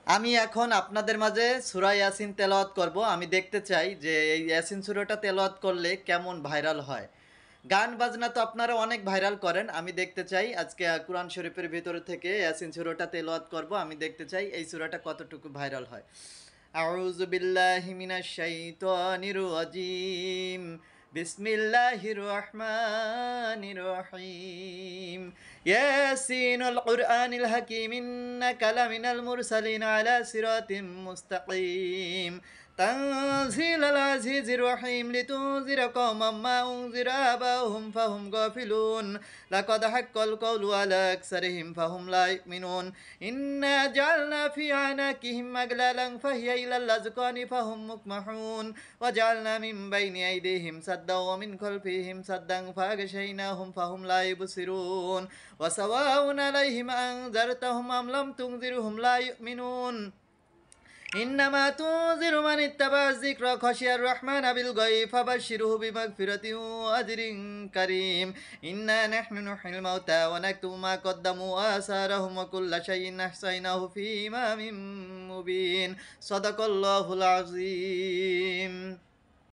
আমি এখন আপনাদের মাঝে সূরা ইয়াসিন তেলাওয়াত করব। আমি দেখতে চাই যে এই ইয়াসিন সূরাটা তেলাওয়াত করলে কেমন ভাইরাল হয়। গান বাজনা তো আপনারা অনেক ভাইরাল করেন। আমি দেখতে চাই আজকে কুরআন শরীফের ভিতর থেকে ইয়াসিন সূরাটা তেলাওয়াত করব। আমি দেখতে চাই এই সূরাটা কতটুকু ভাইরাল হয়। আউযু বিল্লাহি মিনাশ শাইতানির রাজিম। বিসমিল্লাহির রহমানির রহিম। ইয়াসিনুল কুরআনিল হাকীম ইন্নাকা লামিনাল মুরসালিন আলা সিরাতিম মুস্তাকিম। تنزيل العزيز الرحيم لتنذر قوما ما أنذر آباؤهم فهم غافلون لقد حق القول على أكثرهم فهم لا يؤمنون إنا جعلنا في أعناقهم أغلالا فهي إلى الأذقان فهم مقمحون وجعلنا من بين أيديهم سدا ومن خلفهم سدا فأغشيناهم فهم لا يبصرون وسواء عليهم أنذرتهم أم لم تنذرهم لا يؤمنون إنما تنذر من اتبع الذكر خشي الرحمن بالغيب فبشره بمغفرة وأجر كريم إنا نحن نحيي الموتى ونكتب ما قدموا وآثارهم وكل شيء أحصيناه في إمام مبين صدق الله العظيم